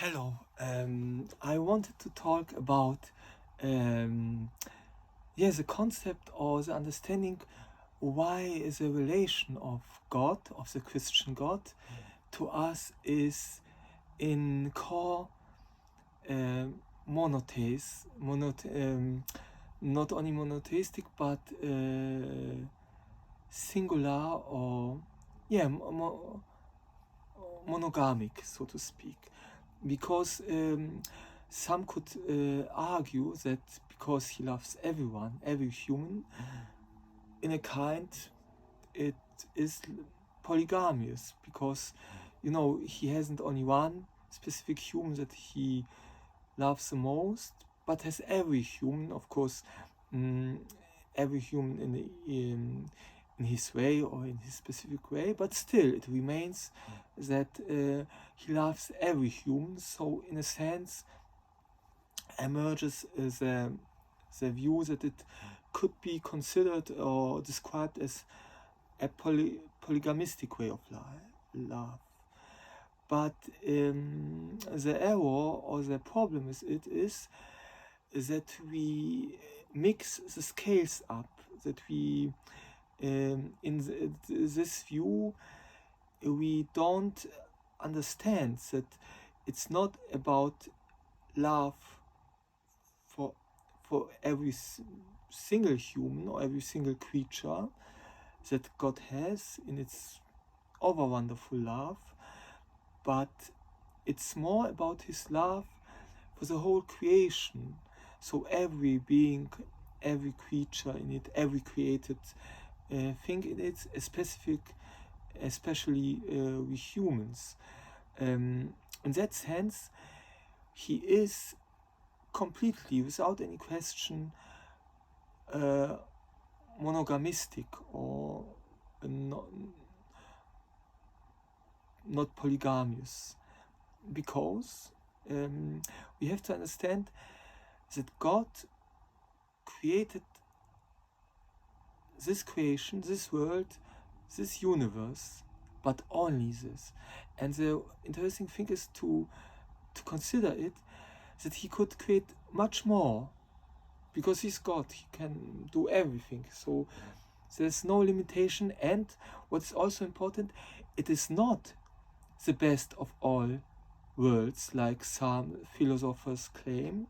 Hello. I wanted to talk about the concept or the understanding why is a relation of God, of the Christian God, to us is in core monotheist, not only monotheistic but singular or monogamic, so to speak. Because some could argue that because he loves everyone, every human, in a kind, it is polygamous, because he hasn't only one specific human that he loves the most, but has every human, of course, every human in his way or in his specific way, but still it remains that he loves every human. So in a sense emerges the view that it could be considered or described as a polygamistic way of love. But the error or the problem with it is that we mix the scales up, that we this view we don't understand that it's not about love for every single human or every single creature that God has in its over wonderful love, but it's more about his love for the whole creation. So every being, every creature in it, every created thing in it, especially we humans. In that sense, he is completely, without any question, monogamistic or not polygamous, because we have to understand that God created this creation, this world, this universe, but only this. And the interesting thing is to consider it that he could create much more, because he's God, he can do everything. So there's no limitation. And what's also important, it is not the best of all worlds, like some philosophers claim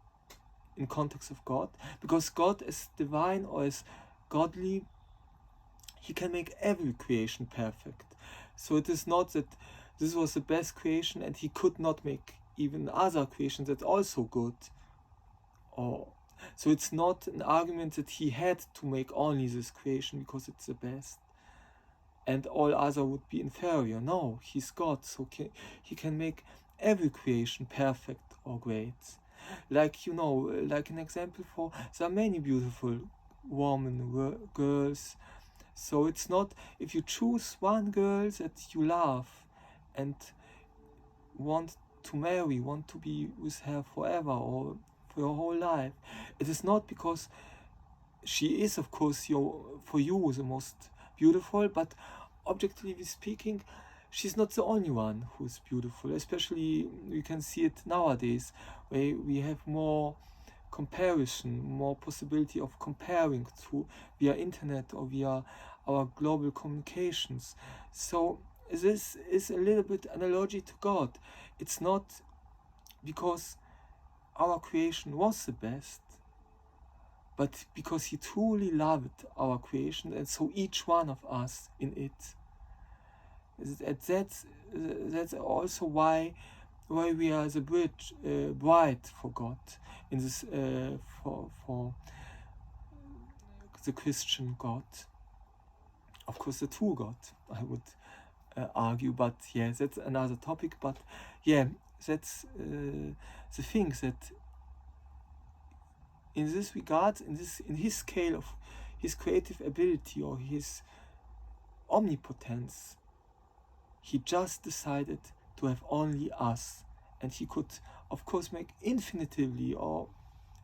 in context of God, because God is divine or is godly, he can make every creation perfect. So it is not that this was the best creation and he could not make even other creations that are also good. Or so it's not an argument that he had to make only this creation because it's the best and all other would be inferior. No, he's God, so he can make every creation perfect or great. Like like an example for, there are many beautiful women, girls. So it's not, if you choose one girl that you love and want to marry, want to be with her forever or for your whole life, it is not because she is, of course, for you the most beautiful, but objectively speaking, she's not the only one who's beautiful. Especially you can see it nowadays, where we have more comparison, more possibility of comparing to via internet or via our global communications. So this is a little bit analogy to God. It's not because our creation was the best, but because he truly loved our creation, and so each one of us in it. That's also why we are the bride for God in this for the Christian God. Of course, the true God, I would argue, but yeah, that's another topic. But yeah, that's the thing, that in this regard, in his scale of his creative ability or his omnipotence, he just decided to have only us, and he could, of course, make infinitively or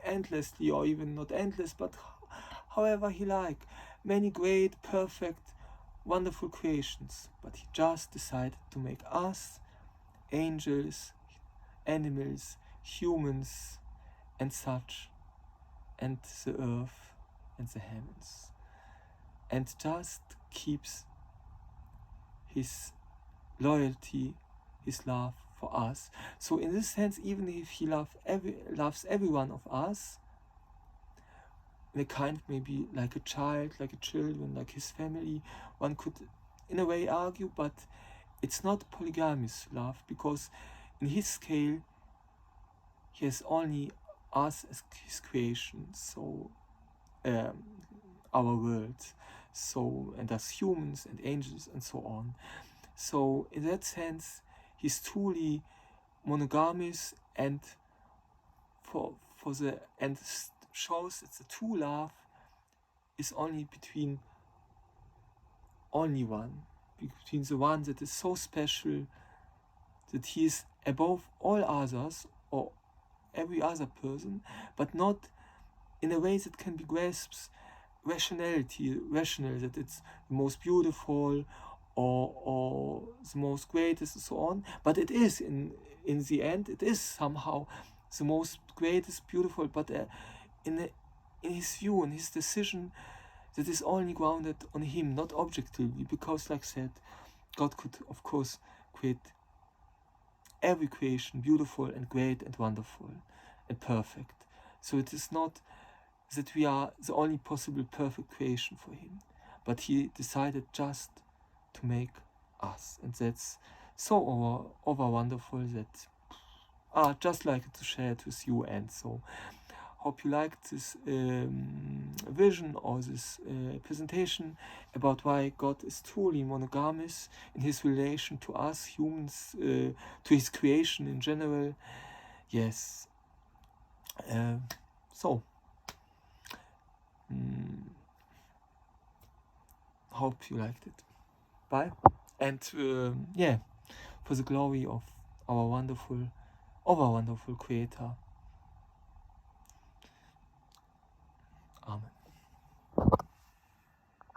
endlessly, or even not endless, but however he like, many great, perfect, wonderful creations. But he just decided to make us, angels, animals, humans, and such, and the earth and the heavens, and just keeps his loyalty, his love for us. So in this sense, even if he loves every one of us, in a kind maybe like a child, like a children, like his family, one could in a way argue, but it's not polygamous love, because in his scale he has only us as his creation, so our world, so, and as humans and angels and so on. So in that sense he's truly monogamous, and for the, and shows that the true love is only between only one, between the one that is so special that he is above all others or every other person, but not in a way that can be grasped rational, that it's the most beautiful or the most greatest and so on, but it is in the end, it is somehow the most greatest, beautiful, but in his view, in his decision, that is only grounded on him, not objectively, because like I said, God could of course create every creation beautiful and great and wonderful and perfect. So it is not that we are the only possible perfect creation for him, but he decided just to make us, and that's so over wonderful that I just like to share it with you. And so hope you liked this vision or this presentation about why God is truly monogamous in his relation to us humans, to his creation in general. Yes. So hope you liked it. Bye. And yeah, for the glory of our wonderful Creator. Amen.